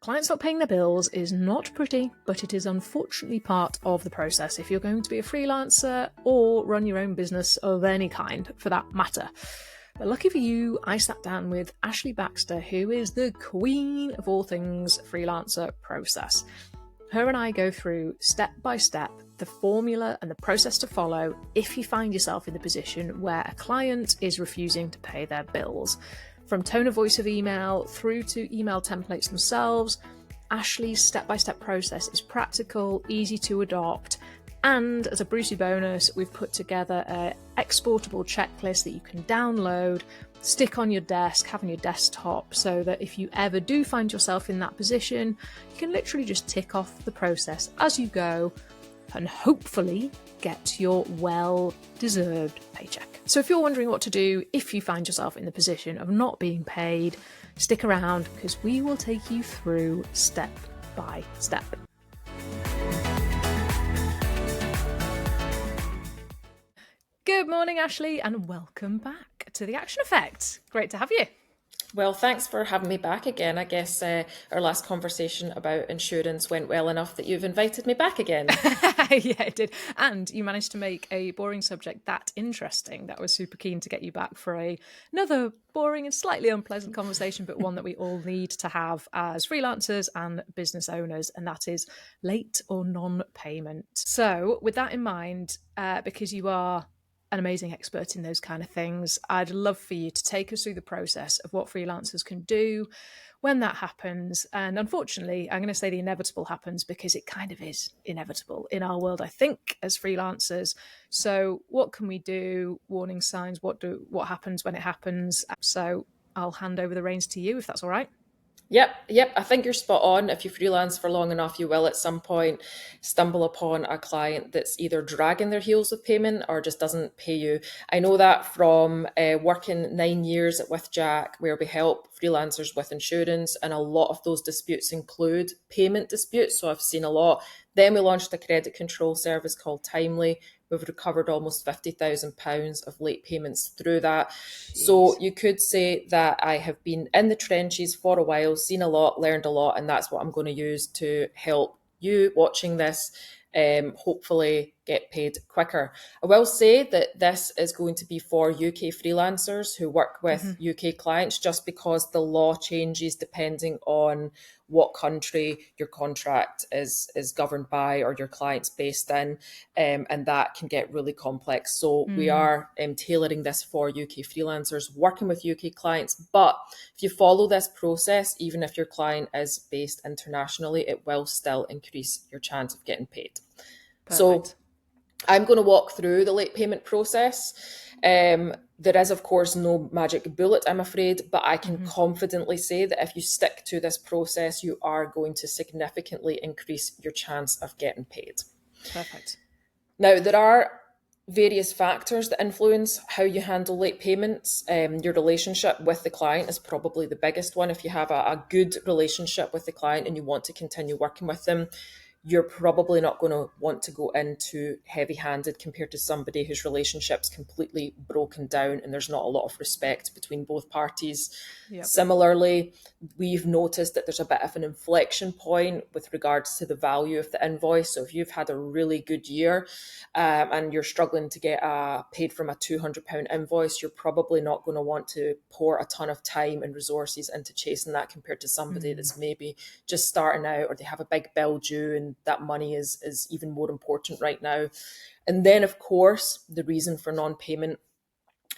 Clients not paying their bills is not pretty, but it is unfortunately part of the process if you're going to be a freelancer or run your own business of any kind, for that matter. But lucky for you, I sat down with Ashley Baxter, who is the queen of all things freelancer process. Her and I go through step by step the formula and the process to follow if you find yourself in the position where a client is refusing to pay their bills. From tone of voice of email through to email templates themselves, Ashley's step-by-step process is practical, easy to adopt, and as a Brucey bonus, we've put together an exportable checklist that you can download, stick on your desk, have on your desktop, so that if you ever do find yourself in that position, you can literally just tick off the process as you go and hopefully get your well-deserved paycheck. So if you're wondering what to do if you find yourself in the position of not being paid, stick around because we will take you through step by step. Good morning, Ashley, and welcome back to The Action Effect. Great to have you. Well, thanks for having me back again. I guess our last conversation about insurance went well enough that you've invited me back again. Yeah, it did. And you managed to make a boring subject that interesting. That was super keen to get you back for another boring and slightly unpleasant conversation, but one that we all need to have as freelancers and business owners, and that is late or non-payment. So with that in mind, because you are an amazing expert in those kind of things, I'd love for you to take us through the process of what freelancers can do when that happens. And unfortunately, I'm going to say the inevitable happens because it kind of is inevitable in our world, I think, as freelancers. So what can we do? Warning signs, what happens when it happens? So I'll hand over the reins to you if that's all right. Yep. I think you're spot on. If you freelance for long enough, you will at some point stumble upon a client that's either dragging their heels with payment or just doesn't pay you. I know that from working 9 years with Jack, where we help freelancers with insurance, and a lot of those disputes include payment disputes. So I've seen a lot. Then we launched a credit control service called Timely. We've recovered almost £50,000 of late payments through that. Jeez. So you could say that I have been in the trenches for a while, seen a lot, learned a lot, and that's what I'm going to use to help you watching this hopefully get paid quicker. I will say that this is going to be for UK freelancers who work with UK clients, just because the law changes depending on what country your contract is governed by or your client's based in, and that can get really complex. So we are tailoring this for UK freelancers working with UK clients. But if you follow this process, even if your client is based internationally, it will still increase your chance of getting paid. Perfect. So I'm going to walk through the late payment process. There is, of course, no magic bullet, I'm afraid, but I can confidently say that if you stick to this process, you are going to significantly increase your chance of getting paid. Perfect. Now, there are various factors that influence how you handle late payments. Your relationship with the client is probably the biggest one. If you have a good relationship with the client and you want to continue working with them, you're probably not going to want to go in too heavy-handed compared to somebody whose relationship's completely broken down and there's not a lot of respect between both parties. Yep. Similarly, we've noticed that there's a bit of an inflection point with regards to the value of the invoice. So if you've had a really good year and you're struggling to get paid from a £200 invoice, you're probably not going to want to pour a ton of time and resources into chasing that compared to somebody that's maybe just starting out, or they have a big bill due and that money is even more important right now. And then, of course, the reason for non-payment.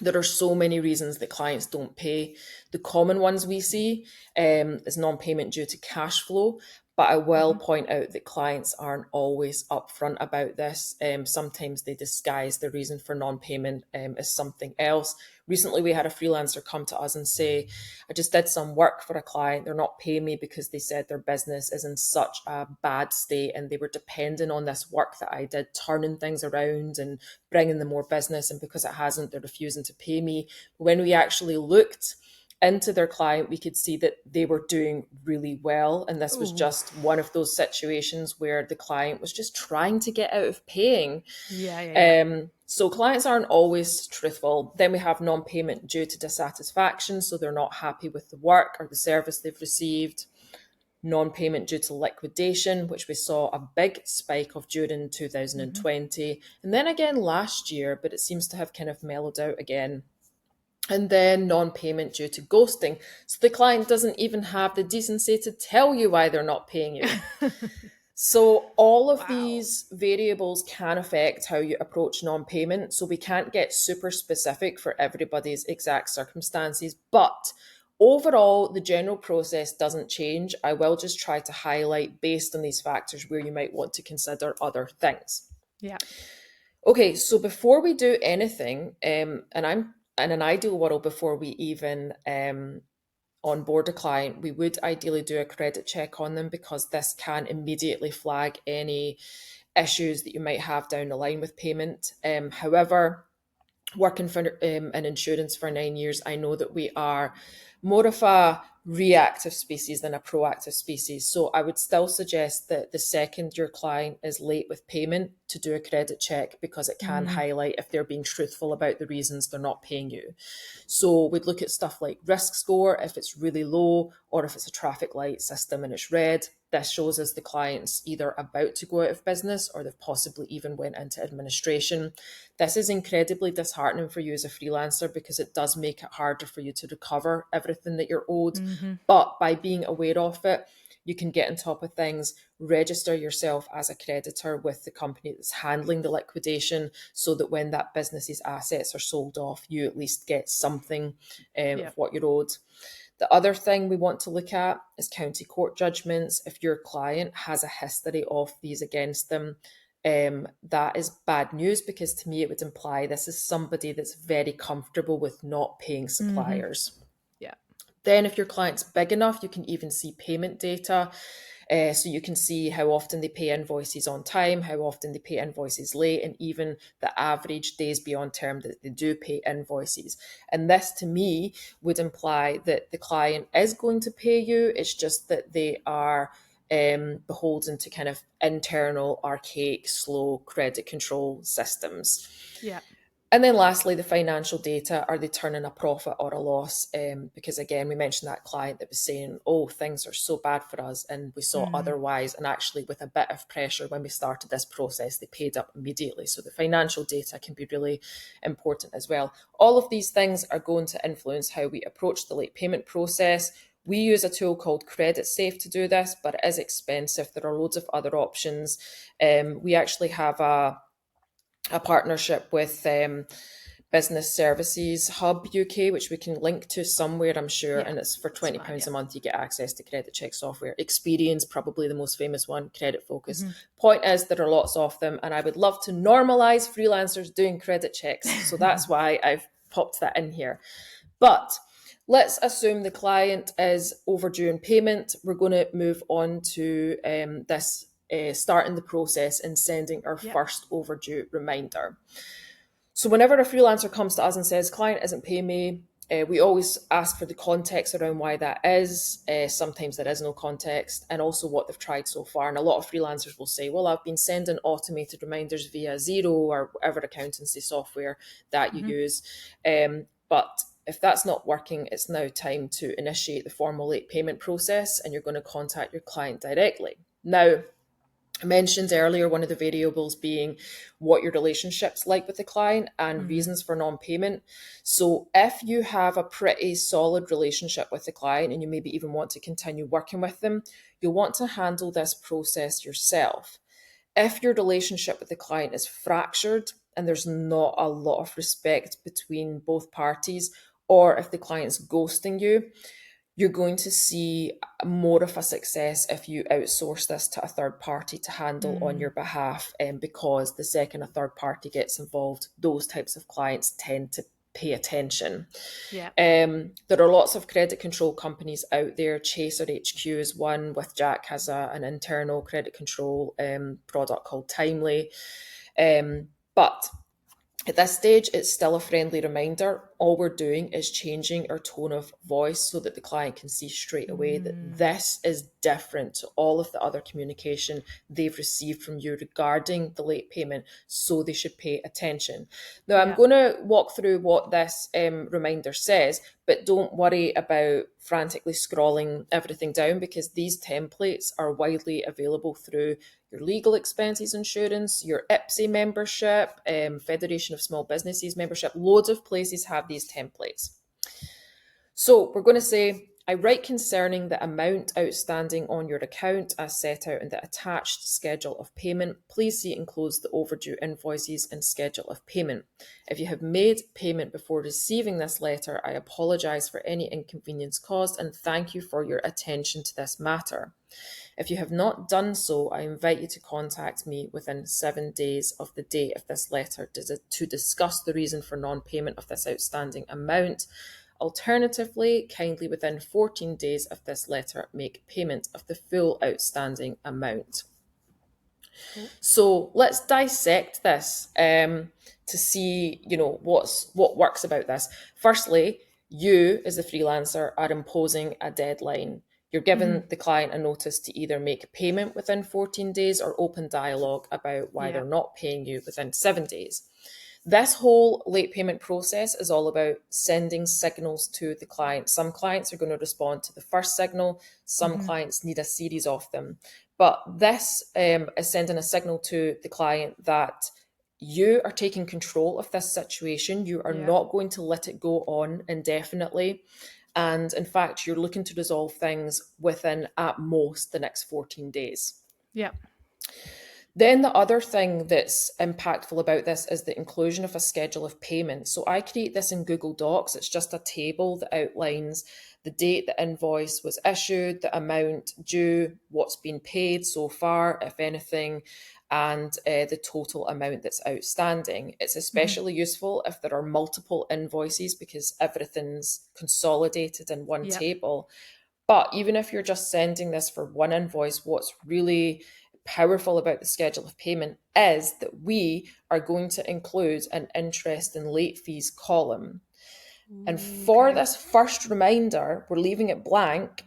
There are so many reasons that clients don't pay. The common ones we see is non-payment due to cash flow. But I will point out that clients aren't always upfront about this. Sometimes they disguise the reason for non-payment as something else. Recently, we had a freelancer come to us and say, I just did some work for a client. They're not paying me because they said their business is in such a bad state and they were depending on this work that I did, turning things around and bringing them more business. And because it hasn't, they're refusing to pay me. When we actually looked into their client, we could see that they were doing really well. And this was just one of those situations where the client was just trying to get out of paying. So clients aren't always truthful. Then we have non-payment due to dissatisfaction. So they're not happy with the work or the service they've received. non-payment due to liquidation, which we saw a big spike of during 2020, and then again last year, but it seems to have kind of mellowed out again. And then non-payment due to ghosting. So the client doesn't even have the decency to tell you why they're not paying you. So all of these variables can affect how you approach non-payment. So we can't get super specific for everybody's exact circumstances, but overall, the general process doesn't change. I will just try to highlight based on these factors where you might want to consider other things. Yeah. Okay, so before we do anything, and I'm in an ideal world, before we even onboard a client, we would ideally do a credit check on them, because this can immediately flag any issues that you might have down the line with payment. However, working for in insurance for 9 years, I know that we are more of a reactive species than a proactive species. So I would still suggest that the second your client is late with payment, to do a credit check, because it can highlight if they're being truthful about the reasons they're not paying you. So we'd look at stuff like risk score, if it's really low, or if it's a traffic light system and it's red. This shows us the client's either about to go out of business, or they've possibly even went into administration. This is incredibly disheartening for you as a freelancer, because it does make it harder for you to recover everything that you're owed. But by being aware of it, you can get on top of things, register yourself as a creditor with the company that's handling the liquidation, so that when that business's assets are sold off, you at least get something of what you're owed. The other thing we want to look at is county court judgments. If your client has a history of these against them, that is bad news, because to me it would imply this is somebody that's very comfortable with not paying suppliers. Yeah. Then if your client's big enough, you can even see payment data. So you can see how often they pay invoices on time, how often they pay invoices late, and even the average days beyond term that they do pay invoices. And this, to me, would imply that the client is going to pay you. It's just that they are beholden to kind of internal, archaic, slow credit control systems. Yeah. And then lastly, the financial data. Are they turning a profit or a loss? Because again, we mentioned that client that was saying, oh, things are so bad for us, and we saw otherwise. And actually, with a bit of pressure when we started this process, they paid up immediately. So the financial data can be really important as well. All of these things are going to influence how we approach the late payment process. We use a tool called Credit Safe to do this, but it is expensive. There are loads of other options. We actually have a partnership with Business Services Hub UK, which we can link to somewhere, I'm sure, and it's for £20 a month. You get access to credit check software. Experience, probably the most famous one, Credit Focus. Point is, there are lots of them, and I would love to normalize freelancers doing credit checks, so that's why I've popped that in here. But let's assume the client is overdue in payment. We're going to move on to this starting the process and sending our first overdue reminder. So whenever a freelancer comes to us and says, client isn't paying me, we always ask for the context around why that is. Sometimes there is no context, and also what they've tried so far. And a lot of freelancers will say, well, I've been sending automated reminders via Xero or whatever accountancy software that you use. But if that's not working, it's now time to initiate the formal late payment process, and you're going to contact your client directly. Now, I mentioned earlier one of the variables being what your relationship's like with the client and reasons for non-payment. So if you have a pretty solid relationship with the client and you maybe even want to continue working with them, you'll want to handle this process yourself. If your relationship with the client is fractured and there's not a lot of respect between both parties, or if the client's ghosting you, you're going to see more of a success if you outsource this to a third party to handle on your behalf. Because the second a third party gets involved, those types of clients tend to pay attention. Yeah. There are lots of credit control companies out there. Chaser HQ is one. With Jack has an internal credit control product called Timely. But At this stage, it's still a friendly reminder. All we're doing is changing our tone of voice so that the client can see straight away that this is different to all of the other communication they've received from you regarding the late payment, so they should pay attention. Now, I'm going to walk through what this reminder says, but don't worry about frantically scrolling everything down, because these templates are widely available through your legal expenses insurance, your IPSI membership, Federation of Small Businesses membership. Loads of places have these templates. So we're going to say, I write concerning the amount outstanding on your account as set out in the attached schedule of payment. Please see enclosed the overdue invoices and schedule of payment. If you have made payment before receiving this letter, I apologise for any inconvenience caused and thank you for your attention to this matter. If you have not done so, I invite you to contact me within 7 days of the date of this letter to discuss the reason for non-payment of this outstanding amount. Alternatively, kindly within 14 days of this letter, make payment of the full outstanding amount. So let's dissect this to see, what works about this. Firstly, you as a freelancer are imposing a deadline. You're giving the client a notice to either make payment within 14 days or open dialogue about why they're not paying you within 7 days. This whole late payment process is all about sending signals to the client. Some clients are going to respond to the first signal. Some clients need a series of them. But this is sending a signal to the client that you are taking control of this situation. You are not going to let it go on indefinitely. And in fact, you're looking to resolve things within at most the next 14 days. Yeah. Then the other thing that's impactful about this is the inclusion of a schedule of payments. So I create this in Google Docs. It's just a table that outlines the date the invoice was issued, the amount due, what's been paid so far, if anything, and the total amount that's outstanding. It's especially useful if there are multiple invoices because everything's consolidated in one table. But even if you're just sending this for one invoice, what's really powerful about the schedule of payment is that we are going to include an interest and late fees column. And for this first reminder, we're leaving it blank.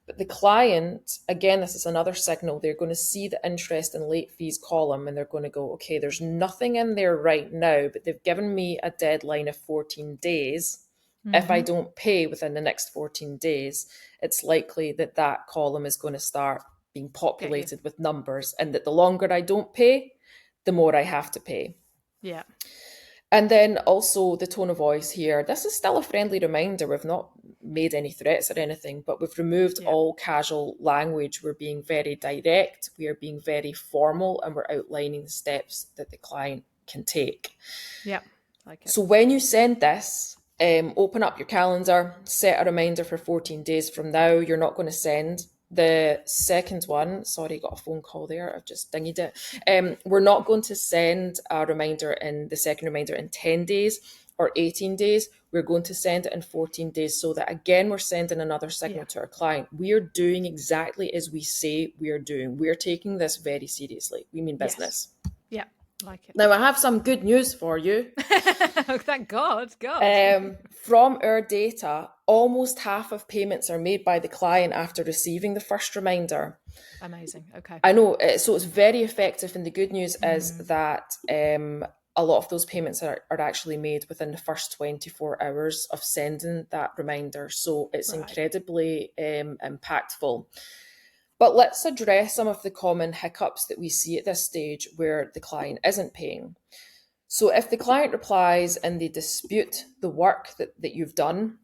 But the client, again, this is another signal. They're going to see the interest and late fees column and they're going to go, okay, there's nothing in there right now, but they've given me a deadline of 14 days. If I don't pay within the next 14 days, it's likely that that column is going to start being populated with numbers, and that the longer I don't pay, the more I have to pay. Yeah. And then also the tone of voice here. This is still a friendly reminder. We've not made any threats or anything, but we've removed all casual language. We're being very direct. We are being very formal, and we're outlining the steps that the client can take. Yeah, like it. So when you send this, open up your calendar, set a reminder for 14 days from now. You're not going to send the second one. Sorry, got a phone call there. I've just dinged it. We're not going to send a reminder in the second reminder in 10 days or 18 days. We're going to send it in 14 days so that, again, we're sending another signal to our client. We're doing exactly as we say we're doing. We're taking this very seriously. We mean business. Yeah, like it. Now, I have some good news for you. Oh, thank God. From our data, almost half of payments are made by the client after receiving the first reminder. Amazing. Okay. I know, so it's very effective. And the good news is that a lot of those payments are actually made within the first 24 hours of sending that reminder. So it's incredibly impactful. But let's address some of the common hiccups that we see at this stage where the client isn't paying. So if the client replies and they dispute the work that you've done,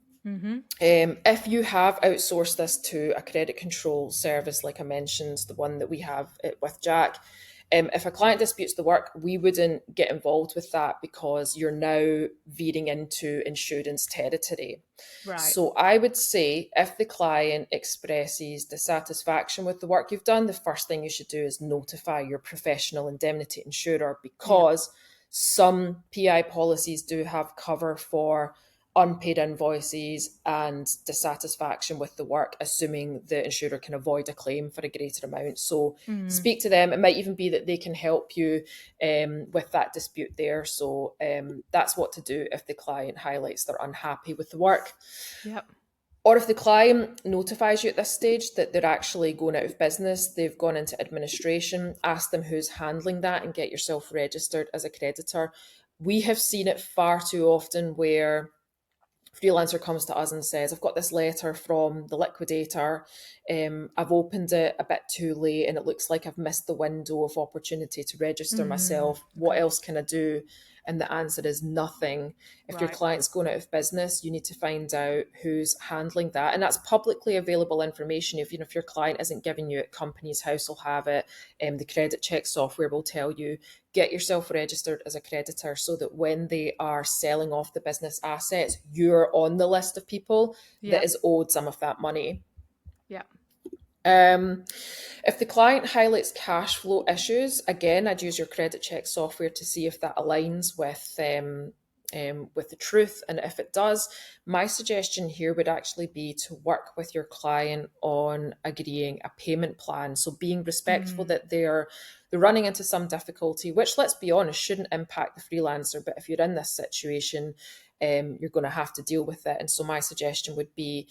if you have outsourced this to a credit control service, like I mentioned, the one that we have with Jack, if a client disputes the work, we wouldn't get involved with that because you're now veering into insurance territory. Right. So I would say if the client expresses dissatisfaction with the work you've done, the first thing you should do is notify your professional indemnity insurer, because some PI policies do have cover for unpaid invoices and dissatisfaction with the work, assuming the insurer can avoid a claim for a greater amount. So speak to them. It might even be that they can help you with that dispute there. So that's what to do if the client highlights they're unhappy with the work. Yep. Or if the client notifies you at this stage that they're actually going out of business, they've gone into administration, ask them who's handling that and get yourself registered as a creditor. We have seen it far too often where Freelancer comes to us and says, I've got this letter from the liquidator. I've opened it a bit too late and it looks like I've missed the window of opportunity to register myself. What else can I do? And the answer is nothing. If your client's going out of business, you need to find out who's handling that. And that's publicly available information. If your client isn't giving you it, Companies House will have it. The credit check software will tell you. Get yourself registered as a creditor so that when they are selling off the business assets, you're on the list of people that is owed some of that money. Yeah. If the client highlights cash flow issues, again, I'd use your credit check software to see if that aligns with the truth. And if it does, my suggestion here would actually be to work with your client on agreeing a payment plan. So being respectful that they're running into some difficulty, which, let's be honest, shouldn't impact the freelancer. But if you're in this situation, you're going to have to deal with it. And so my suggestion would be,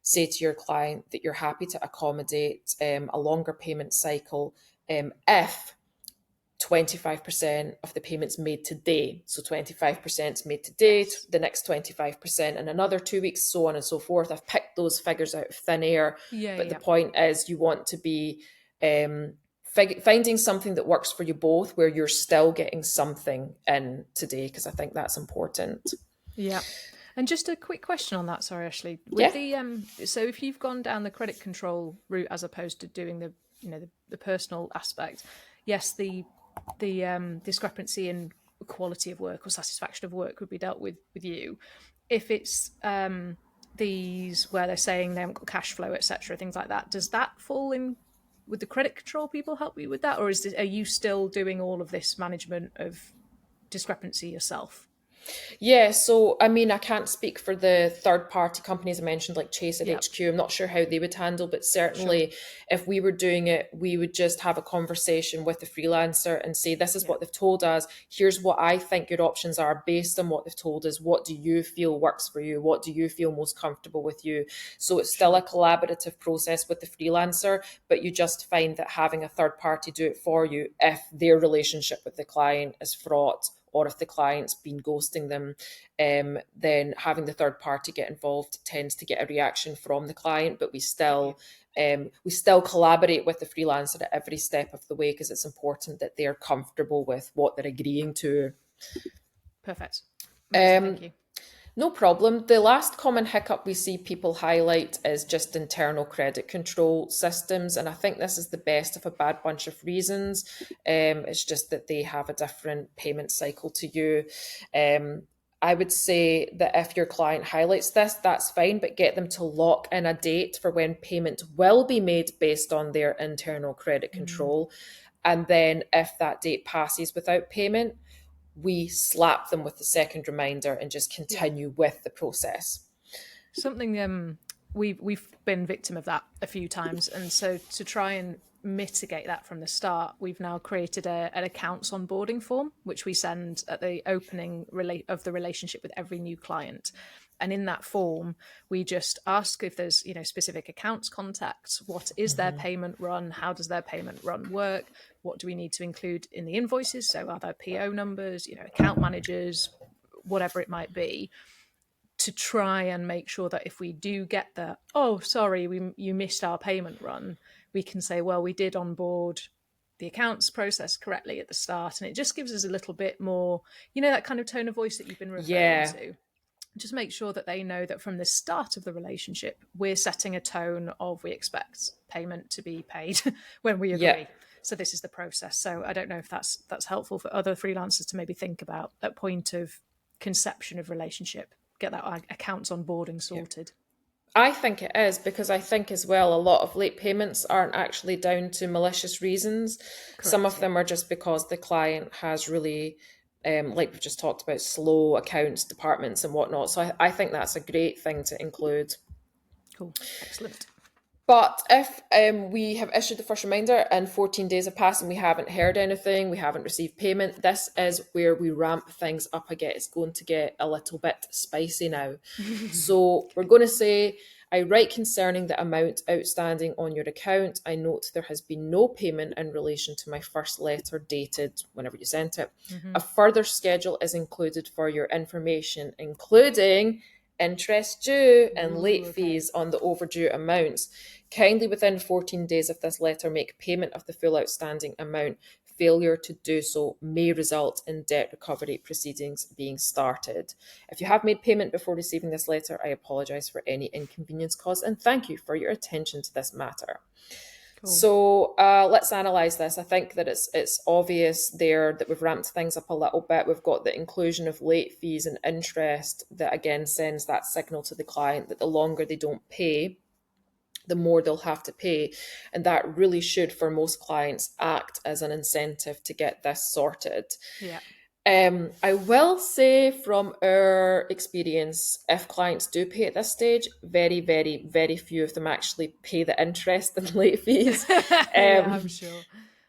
say to your client that you're happy to accommodate a longer payment cycle if 25% of the payments made today. So 25% is made today, the next 25% in another 2 weeks, so on and so forth. I've picked those figures out of thin air. But the point is you want to be finding something that works for you both, where you're still getting something in today, because I think that's important. Yeah. And just a quick question on that, sorry, Ashley. With so if you've gone down the credit control route as opposed to doing the personal aspect, yes, the discrepancy in quality of work or satisfaction of work would be dealt with you. If it's these where they're saying they haven't got cash flow, etc., things like that, does that fall in? Would the credit control people help you with that, or are you still doing all of this management of discrepancy yourself? Yeah, so I mean, I can't speak for the third-party companies I mentioned, like Chase at HQ. I'm not sure how they would handle, but certainly if we were doing it, we would just have a conversation with the freelancer and say, this is what they've told us. Here's what I think your options are based on what they've told us. What do you feel works for you? What do you feel most comfortable with you? So it's still a collaborative process with the freelancer, but you just find that having a third party do it for you, if their relationship with the client is fraught, or if the client's been ghosting them, then having the third party get involved tends to get a reaction from the client. But we still collaborate with the freelancer at every step of the way, because it's important that they're comfortable with what they're agreeing to. Perfect. Amazing, thank you. No problem. The last common hiccup we see people highlight is just internal credit control systems. And I think this is the best of a bad bunch of reasons. It's just that they have a different payment cycle to you. I would say that if your client highlights this, that's fine, but get them to lock in a date for when payment will be made based on their internal credit control. And then if that date passes without payment, we slap them with the second reminder and just continue with the process. Something we've been victim of that a few times, and so to try and mitigate that from the start, we've now created an accounts onboarding form, which we send at the opening of the relationship with every new client. And in that form, we just ask if there's specific accounts contacts, what is their payment run, how does their payment run work, what do we need to include in the invoices, so are there PO numbers, account managers, whatever it might be, to try and make sure that if we do get the, oh, sorry, you missed our payment run, we can say, well, we did onboard the accounts process correctly at the start. And it just gives us a little bit more, that kind of tone of voice that you've been referring to. Just make sure that they know that from the start of the relationship, we're setting a tone of we expect payment to be paid when we agree. Yeah. So this is the process. So I don't know if that's helpful for other freelancers to maybe think about at point of conception of relationship, get that accounts onboarding sorted. Yeah. I think it is, because I think as well, a lot of late payments aren't actually down to malicious reasons. Correct, some of them are just because the client has really like we've just talked about, slow accounts departments and whatnot. So I think that's a great thing to include. Cool. Excellent. But if we have issued the first reminder and 14 days have passed and we haven't heard anything, we haven't received payment, this is where we ramp things up again. It's going to get a little bit spicy now. So we're going to say, I write concerning the amount outstanding on your account. I note there has been no payment in relation to my first letter dated whenever you sent it. A further schedule is included for your information, including interest due and late fees on the overdue amounts. Kindly within 14 days of this letter make payment of the full outstanding amount. Failure to do so may result in debt recovery proceedings being started. If you have made payment before receiving this letter, I apologise for any inconvenience caused and thank you for your attention to this matter. Cool. So let's analyse this. I think that it's obvious there that we've ramped things up a little bit. We've got the inclusion of late fees and interest that again sends that signal to the client that the longer they don't pay, the more they'll have to pay. And that really should, for most clients, act as an incentive to get this sorted. Yeah. I will say from our experience, if clients do pay at this stage, very, very, very few of them actually pay the interest and late fees. Yeah, I'm sure.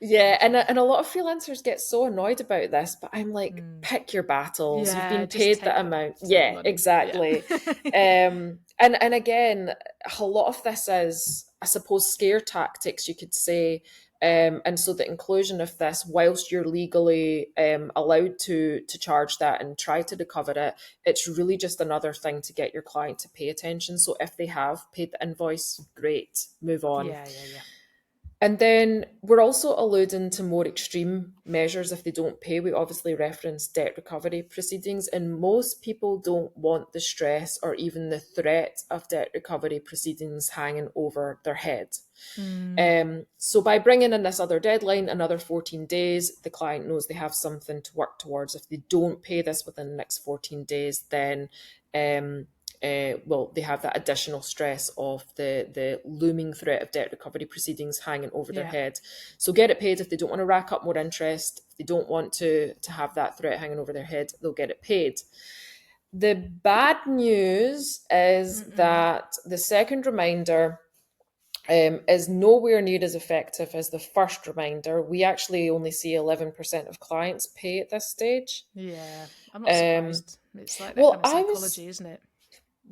Yeah, and a lot of freelancers get so annoyed about this, but I'm like, pick your battles. Yeah, You've been just paid take that the amount. Yeah, money. exactly. Yeah. And again, a lot of this is, I suppose, scare tactics, you could say. And so the inclusion of this, whilst you're legally allowed to charge that and try to recover it, it's really just another thing to get your client to pay attention. So if they have paid the invoice, great, move on. Yeah. And then we're also alluding to more extreme measures if they don't pay. We obviously reference debt recovery proceedings, and most people don't want the stress or even the threat of debt recovery proceedings hanging over their head. So by bringing in this other deadline, another 14 days, the client knows they have something to work towards. If they don't pay this within the next 14 days, then they have that additional stress of the looming threat of debt recovery proceedings hanging over their head. So get it paid. If they don't want to rack up more interest, if they don't want to have that threat hanging over their head, they'll get it paid. The bad news is that the second reminder is nowhere near as effective as the first reminder. We actually only see 11% of clients pay at this stage. Yeah, I'm not surprised. It's like that kind of psychology, isn't it?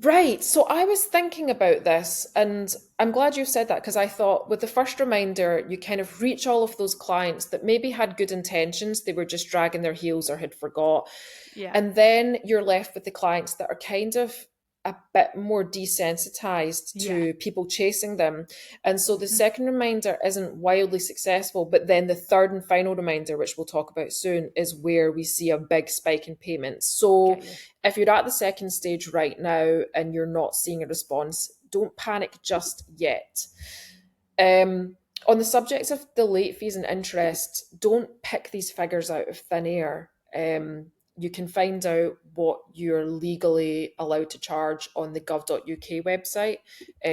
Right. So I was thinking about this, and I'm glad you said that, because I thought with the first reminder, you kind of reach all of those clients that maybe had good intentions, they were just dragging their heels or had forgot. Yeah. And then you're left with the clients that are kind of a bit more desensitized to people chasing them. And so the second reminder isn't wildly successful, but then the third and final reminder, which we'll talk about soon, is where we see a big spike in payments. So if you're at the second stage right now and you're not seeing a response, don't panic just yet. On the subject of the late fees and interest, don't pick these figures out of thin air. You can find out what you're legally allowed to charge on the gov.uk website.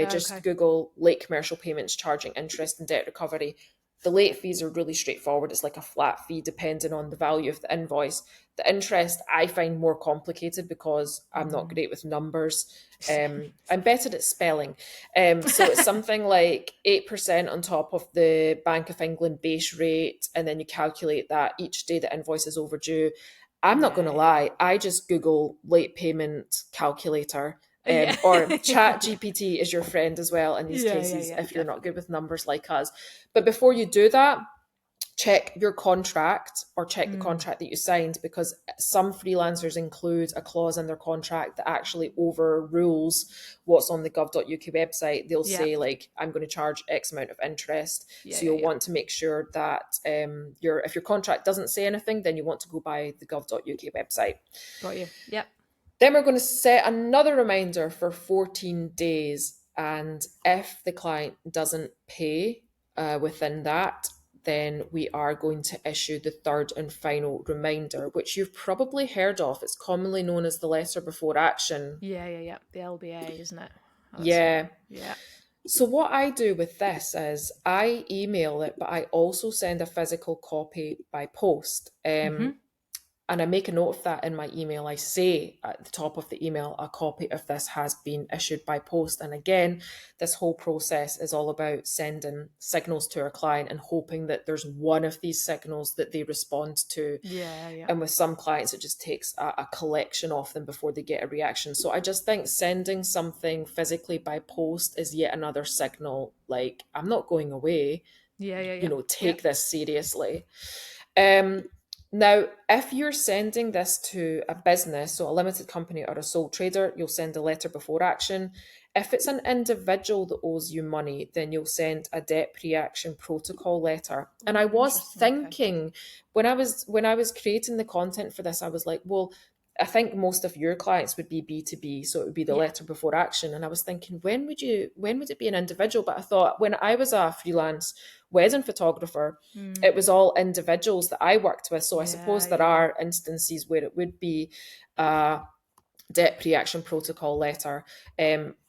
Just Google late commercial payments charging interest and debt recovery. The late fees are really straightforward. It's like a flat fee depending on the value of the invoice. The interest I find more complicated because I'm not great with numbers. I'm better at spelling. So it's something like 8% on top of the Bank of England base rate, and then you calculate that each day the invoice is overdue. I'm not going to lie, I just Google late payment calculator, or Chat GPT is your friend as well in these cases if you're not good with numbers like us. But before you do that, check your contract or check the contract that you signed, because some freelancers include a clause in their contract that actually overrules what's on the gov.uk website. They'll say like, I'm going to charge X amount of interest. So you'll want to make sure that if your contract doesn't say anything, then you want to go by the gov.uk website. Got you. Yep. Then we're going to set another reminder for 14 days. And if the client doesn't pay within that, then we are going to issue the third and final reminder, which you've probably heard of. It's commonly known as the letter before action. Yeah. The LBA, isn't it? Yeah. Yeah. So what I do with this is I email it, but I also send a physical copy by post. and I make a note of that in my email. I say at the top of the email, a copy of this has been issued by post. And again, this whole process is all about sending signals to our client and hoping that there's one of these signals that they respond to. Yeah. And with some clients, it just takes a collection of them before they get a reaction. So I just think sending something physically by post is yet another signal, like, I'm not going away, Yeah. take this seriously. Now, if you're sending this to a business, so a limited company or a sole trader, you'll send a letter before action. If it's an individual that owes you money, then you'll send a debt pre-action protocol letter. And I was thinking, when I was creating the content for this, I was like, well, I think most of your clients would be B2B, so it would be the letter before action. And I was thinking, when would it be an individual? But I thought, when I was a freelance wedding photographer, it was all individuals that I worked with. So I suppose there are instances where it would be debt pre-action protocol letter,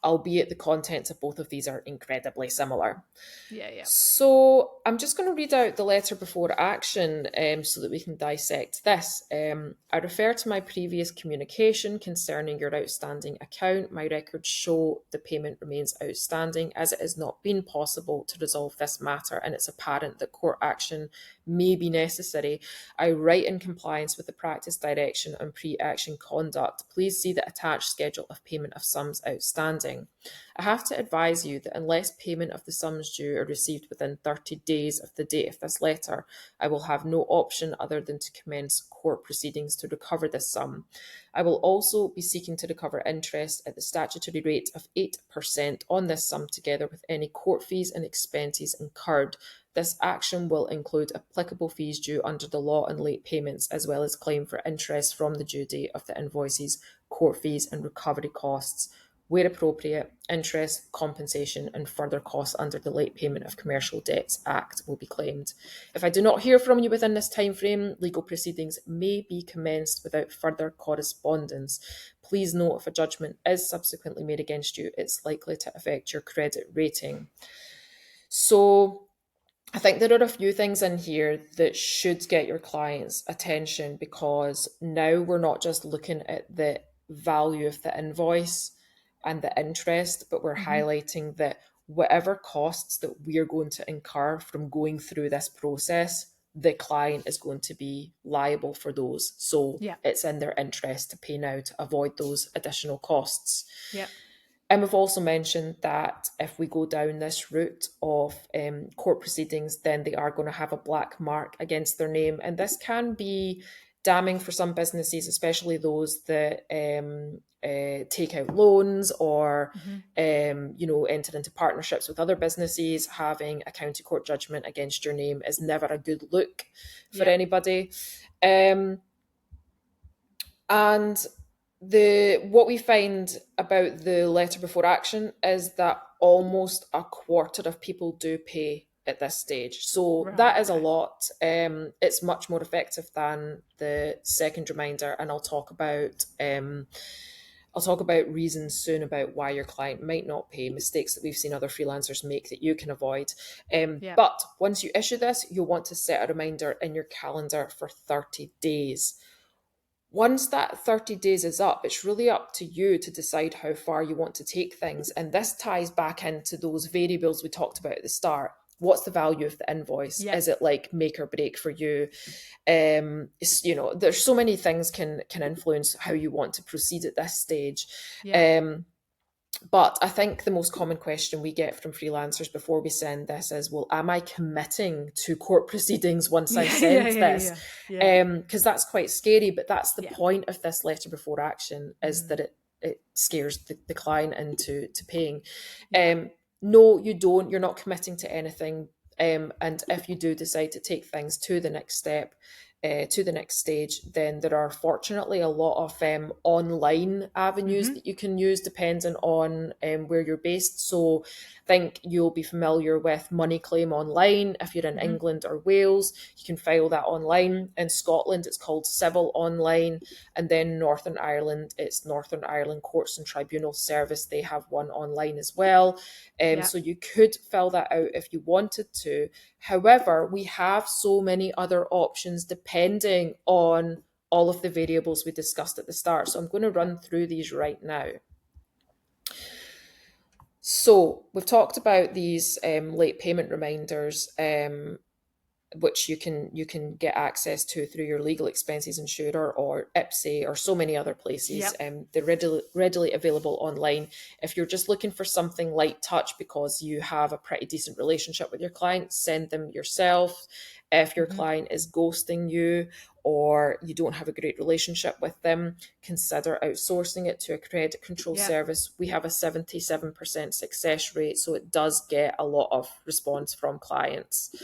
albeit the contents of both of these are incredibly similar. So I'm just going to read out the letter before action so that we can dissect this. I refer to my previous communication concerning your outstanding account. My records show the payment remains outstanding as it has not been possible to resolve this matter and it's apparent that court action may be necessary. I write in compliance with the practice direction on pre-action conduct. Please see the attached schedule of payment of sums outstanding. I have to advise you that unless payment of the sums due are received within 30 days of the date of this letter, I will have no option other than to commence court proceedings to recover this sum. I will also be seeking to recover interest at the statutory rate of 8% on this sum, together with any court fees and expenses incurred. This action will include applicable fees due under the law on late payments, as well as claim for interest from the due date of the invoices, court fees and recovery costs. Where appropriate, interest, compensation and further costs under the Late Payment of Commercial Debts Act will be claimed. If I do not hear from you within this timeframe, legal proceedings may be commenced without further correspondence. Please note, if a judgment is subsequently made against you, it's likely to affect your credit rating. So I think there are a few things in here that should get your clients' attention, because now we're not just looking at the value of the invoice and the interest, but we're highlighting that whatever costs that we're going to incur from going through this process, the client is going to be liable for those. So it's in their interest to pay now to avoid those additional costs. And we've also mentioned that if we go down this route of court proceedings, then they are going to have a black mark against their name. And this can be damning for some businesses, especially those that take out loans or, enter into partnerships with other businesses. Having a county court judgment against your name is never a good look for anybody. And what we find about the letter before action is that almost a quarter of people do pay at this stage. So that is a lot. It's much more effective than the second reminder, and I'll talk about reasons soon about why your client might not pay, mistakes that we've seen other freelancers make that you can avoid. But once you issue this, you'll want to set a reminder in your calendar for 30 days. Once that 30 days is up, it's really up to you to decide how far you want to take things. And this ties back into those variables we talked about at the start. What's the value of the invoice? Is it like make or break for you? There's so many things can influence how you want to proceed at this stage. But I think the most common question we get from freelancers before we send this is, well, am I committing to court proceedings once I send this? Because that's quite scary, but that's the point of this letter before action, is that it scares the client into paying. No, you don't. You're not committing to anything. And if you do decide to take things to the next step, to the next stage, then there are fortunately a lot of online avenues that you can use depending on where you're based. So I think you'll be familiar with Money Claim Online. If you're in England or Wales, you can file that online. In Scotland, it's called Civil Online. And then Northern Ireland, it's Northern Ireland Courts and Tribunal Service. They have one online as well. So you could fill that out if you wanted to. However, we have so many other options depending on all of the variables we discussed at the start. So I'm going to run through these right now. So we've talked about these late payment reminders, which you can get access to through your legal expenses insurer or IPSE or so many other places. They're readily available online. If you're just looking for something light touch because you have a pretty decent relationship with your client, send them yourself. If your client is ghosting you or you don't have a great relationship with them, consider outsourcing it to a credit control service. We have a 77% success rate, so it does get a lot of response from clients.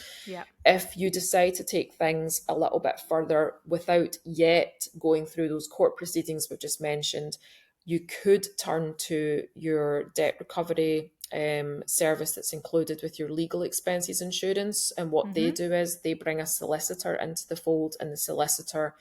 If you decide to take things a little bit further without yet going through those court proceedings we've just mentioned, you could turn to your debt recovery service that's included with your legal expenses insurance. And what they do is they bring a solicitor into the fold, and the solicitor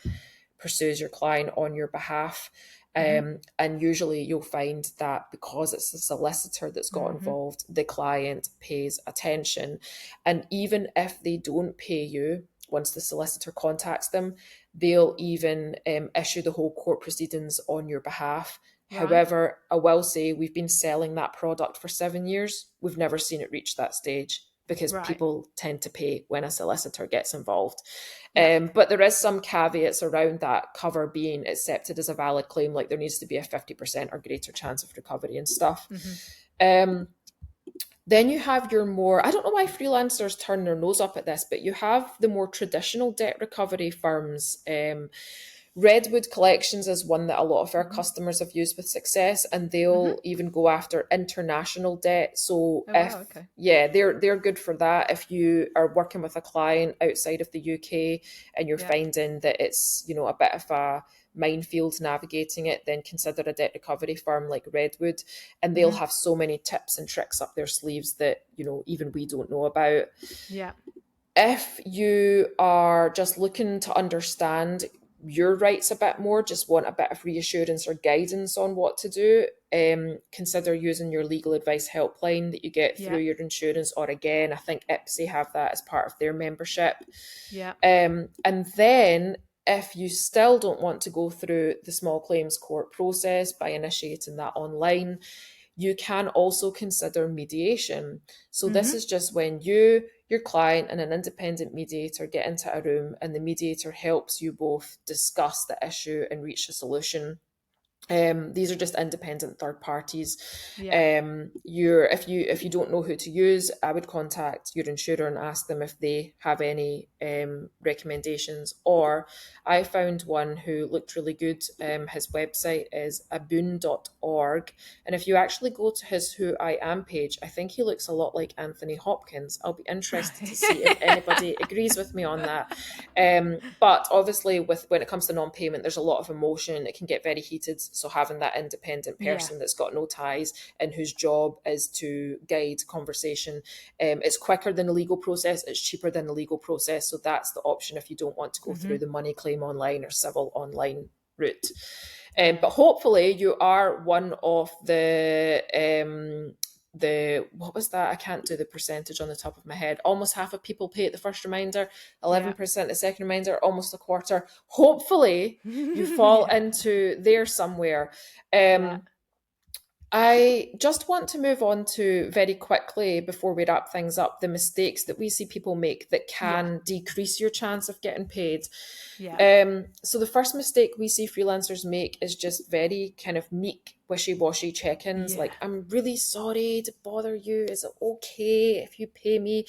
pursues your client on your behalf. And usually you'll find that because it's the solicitor that's got involved, the client pays attention. And even if they don't pay you, once the solicitor contacts them, they'll even issue the whole court proceedings on your behalf. However, I will say we've been selling that product for 7 years. We've never seen it reach that stage because people tend to pay when a solicitor gets involved. But there is some caveats around that cover being accepted as a valid claim, like there needs to be a 50% or greater chance of recovery and stuff. Then you have your more, I don't know why freelancers turn their nose up at this, but you have the more traditional debt recovery firms. Redwood Collections is one that a lot of our customers have used with success, and they'll even go after international debt. So they're good for that. If you are working with a client outside of the UK and you're finding that it's, a bit of a minefield navigating it, then consider a debt recovery firm like Redwood, and they'll have so many tips and tricks up their sleeves that, even we don't know about. If you are just looking to understand your rights a bit more, just want a bit of reassurance or guidance on what to do, consider using your legal advice helpline that you get through your insurance, or again, I think IPSE have that as part of their membership. And then if you still don't want to go through the small claims court process by initiating that online, you can also consider mediation. So this is just when you, your client, and an independent mediator get into a room, and the mediator helps you both discuss the issue and reach a solution. These are just independent third parties. If you don't know who to use, I would contact your insurer and ask them if they have any recommendations. Or I found one who looked really good. His website is aboon.org, and if you actually go to his Who I Am page, I think he looks a lot like Anthony Hopkins. I'll be interested to see if anybody agrees with me on that. But obviously, when it comes to non-payment, there's a lot of emotion. It can get very heated. So having that independent person that's got no ties and whose job is to guide conversation, it's quicker than the legal process. It's cheaper than the legal process. So that's the option if you don't want to go through the money claim online or civil online route. But hopefully you are one of what was that? I can't do the percentage on the top of my head. Almost half of people pay at the first reminder, 11% the second reminder, almost a quarter. Hopefully you fall into there somewhere. I just want to move on to very quickly, before we wrap things up, the mistakes that we see people make that can decrease your chance of getting paid. So the first mistake we see freelancers make is just very kind of meek, wishy-washy check-ins. Like, I'm really sorry to bother you. Is it okay if you pay me?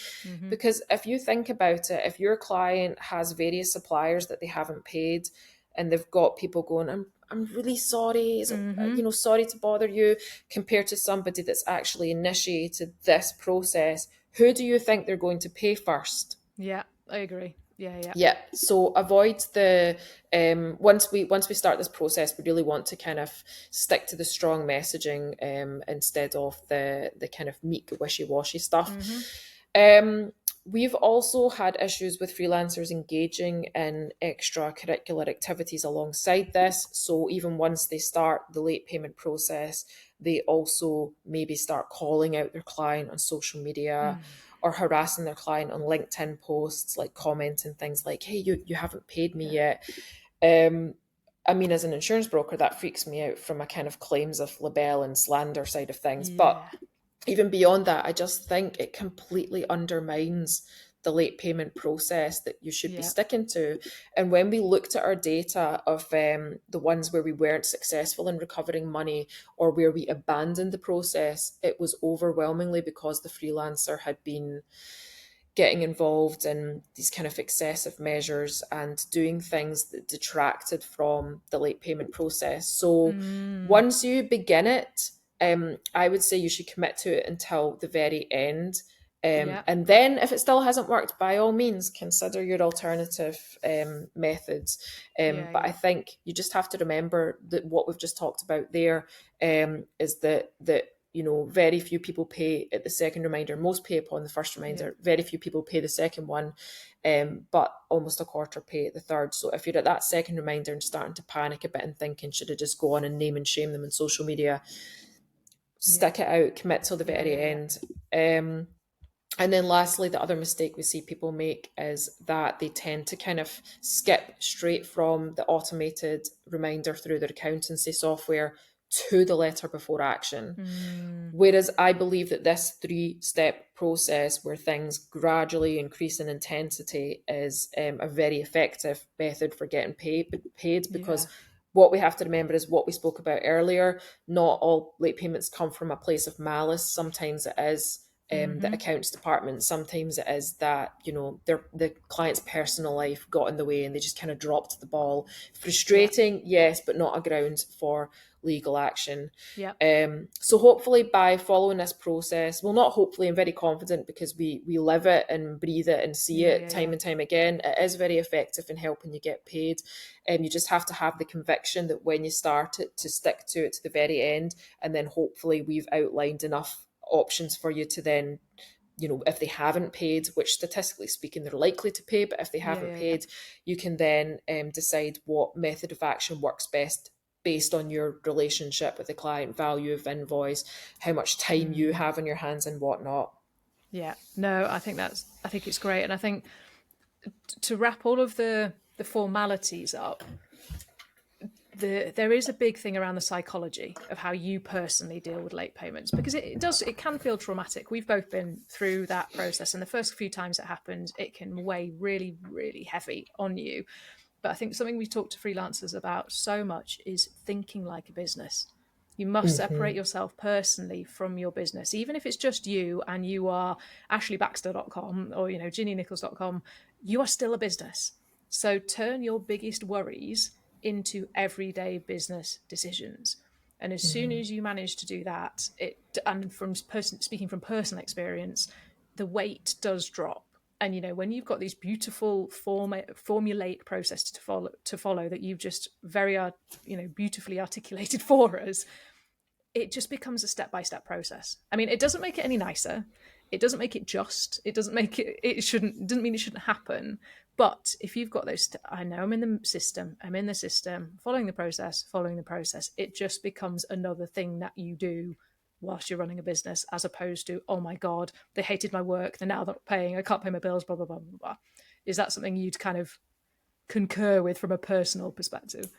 Because if you think about it, if your client has various suppliers that they haven't paid, and they've got people going, I'm really sorry, is it, sorry to bother you, compared to somebody that's actually initiated this process, who do you think they're going to pay first? Yeah, I agree. So avoid the once we start this process, we really want to kind of stick to the strong messaging instead of the kind of meek wishy-washy stuff. We've also had issues with freelancers engaging in extracurricular activities alongside this. So even once they start the late payment process, they also maybe start calling out their client on social media or harassing their client on LinkedIn posts, like commenting things like, hey, you haven't paid me yet. I mean, as an insurance broker, that freaks me out from a kind of claims of libel and slander side of things. But Yeah. even beyond that, I just think it completely undermines the late payment process that you should be Yeah. sticking to. And when we looked at our data of the ones where we weren't successful in recovering money or where we abandoned the process, it was overwhelmingly because the freelancer had been getting involved in these kind of excessive measures and doing things that detracted from the late payment process. So Mm. once you begin it, I would say you should commit to it until the very end. Yeah. And then, if it still hasn't worked, by all means, consider your alternative methods. Yeah. But I Yeah. think you just have to remember that what we've just talked about there is that very few people pay at the second reminder. Most pay upon the first Yeah. reminder. Very few people pay the second one, but almost a quarter pay at the third. So if you're at that second reminder and starting to panic a bit and thinking, should I just go on and name and shame them on social media? Yeah. Stick it out, commit till the Yeah. very Yeah. Yeah. end. And then lastly, the other mistake we see people make is that they tend to kind of skip straight from the automated reminder through their accountancy software to the letter before action. Mm. Whereas I believe that this 3-step process where things gradually increase in intensity is a very effective method for getting paid because Yeah. what we have to remember is what we spoke about earlier. Not all late payments come from a place of malice. Sometimes it is the Mm-hmm. accounts department. Sometimes it is that the client's personal life got in the way and they just kind of dropped the ball. Yeah. Frustrating, yes, but not a ground for legal action. Yeah. So hopefully by following this process, well, not hopefully, I'm very confident because we live it and breathe it and see Yeah. it Yeah. time Yeah. and time again. It is very effective in helping you get paid. You just have to have the conviction that when you start it, to stick to it to the very end, and then hopefully we've outlined enough options for you to then, if they haven't paid, which statistically speaking they're likely to pay, but if they Yeah. haven't Yeah. Yeah. paid, you can then decide what method of action works best based on your relationship with the client, value of invoice, how much time you Mm. have on your hands and whatnot. Yeah. No, I think it's great. And I think to wrap all of the formalities up, there is a big thing around the psychology of how you personally deal with late payments, because it can feel traumatic. We've both been through that process, and the first few times it happens, it can weigh really, really heavy on you. But I think something we talk to freelancers about so much is thinking like a business. You must separate Mm-hmm. yourself personally from your business, even if it's just you and you are ashleybaxter.com or ginnynichols.com. You are still a business. So turn your biggest worries into everyday business decisions. And as soon Mm-hmm. as you manage to do that, and speaking from personal experience, the weight does drop. And when you've got these beautiful formulaic process to follow that you've just very beautifully articulated for us, it just becomes a step-by-step process. I mean, it doesn't make it any nicer. It doesn't make it just. It doesn't make it doesn't mean it shouldn't happen. But if you've got those, I know I'm in the system, following the process, it just becomes another thing that you do whilst you're running a business, as opposed to, oh my God, they hated my work, they're now not paying, I can't pay my bills, blah, blah, blah, blah, blah. Is that something you'd kind of concur with from a personal perspective?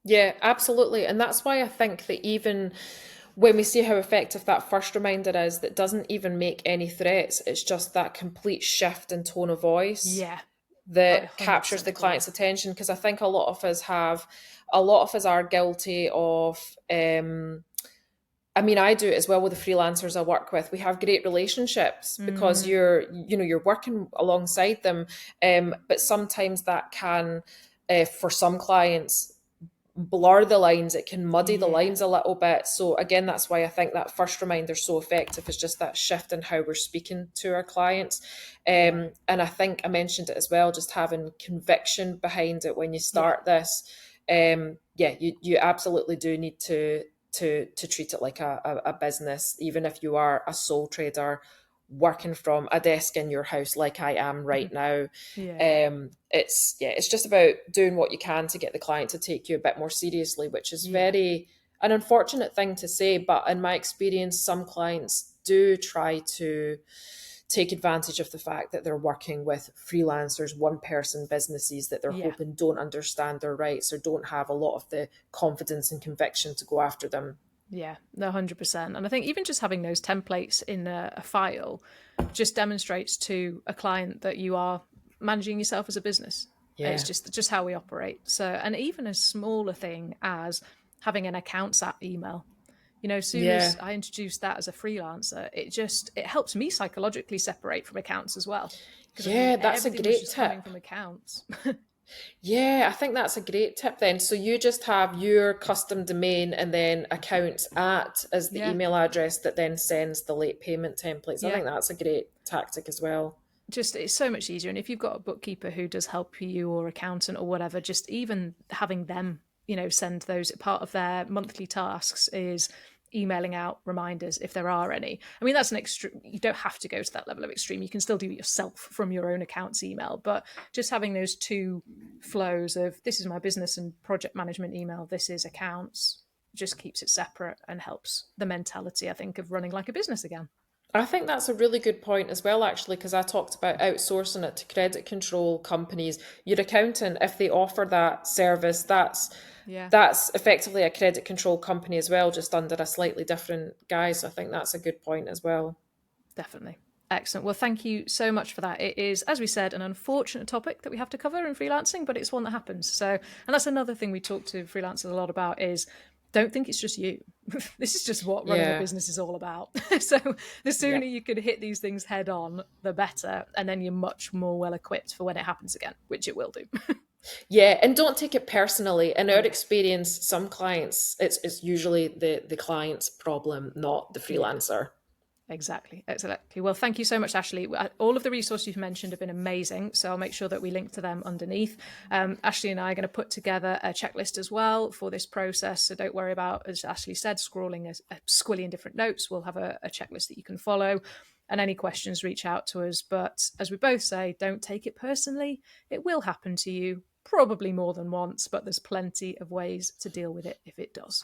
Yeah, absolutely. And that's why I think that even when we see how effective that first reminder is, that doesn't even make any threats, it's just that complete shift in tone of voice Yeah, I that captures 100% the agree. client's attention. Because I think a lot of us are guilty of, I mean, I do it as well with the freelancers I work with. We have great relationships because Mm, you're working alongside them. But sometimes that can, for some clients, blur the lines. It can muddy the yeah, lines a little bit. So again, that's why I think that first reminder is so effective, is just that shift in how we're speaking to our clients. yeah, And I think I mentioned it as well, just having conviction behind it when you yeah. start this. Yeah, you absolutely do need to treat it like a business, even if you are a sole trader working from a desk in your house like I am right now. Yeah, yeah, It's just about doing what you can to get the client to take you a bit more seriously, which is yeah, very an unfortunate thing to say, but in my experience, some clients do try to take advantage of the fact that they're working with freelancers, one-person businesses that they're Yeah. hoping don't understand their rights or don't have a lot of the confidence and conviction to go after them. Yeah, no, 100%. And I think even just having those templates in a file just demonstrates to a client that you are managing yourself as a business. It's Yeah. just how we operate. So, and even a smaller thing as having an accounts app email. As soon as Yeah. I introduced that as a freelancer, it helps me psychologically separate from accounts as well. Because if Yeah, that's a everything was great just coming tip. from accounts. Yeah, I think that's a great tip then. So you just have your custom domain and then accounts at as the Yeah, email address that then sends the late payment templates. I yeah. think that's a great tactic as well. Just it's so much easier. And if you've got a bookkeeper who does help you or accountant or whatever, just even having them, send those, part of their monthly tasks is emailing out reminders if there are any. I mean, that's an extreme. You don't have to go to that level of extreme. You can still do it yourself from your own accounts email, but just having those two flows of this is my business and project management email, this is accounts, just keeps it separate and helps the mentality, I think, of running like a business again. I think that's a really good point as well, actually, because I talked about outsourcing it to credit control companies. Your accountant, if they offer that service, Yeah. that's effectively a credit control company as well, just under a slightly different guise. So I think that's a good point as well. Definitely. Excellent. Well, thank you so much for that. It is, as we said, an unfortunate topic that we have to cover in freelancing, but it's one that happens. So, and that's another thing we talk to freelancers a lot about is don't think it's just you. This is just what running a Yeah. business is all about. So the Yeah. sooner you could hit these things head on, the better. And then you're much more well equipped for when it happens again, which it will do. Yeah, and don't take it personally. In our Yeah. experience, some clients, it's usually the client's problem, not the Yeah. freelancer. Exactly. Well, thank you so much, Ashley. All of the resources you've mentioned have been amazing. So I'll make sure that we link to them underneath. Ashley and I are going to put together a checklist as well for this process. So don't worry about, as Ashley said, scrolling a squillion different notes. We'll have a checklist that you can follow. And any questions, reach out to us. But as we both say, don't take it personally. It will happen to you, probably more than once, but there's plenty of ways to deal with it if it does.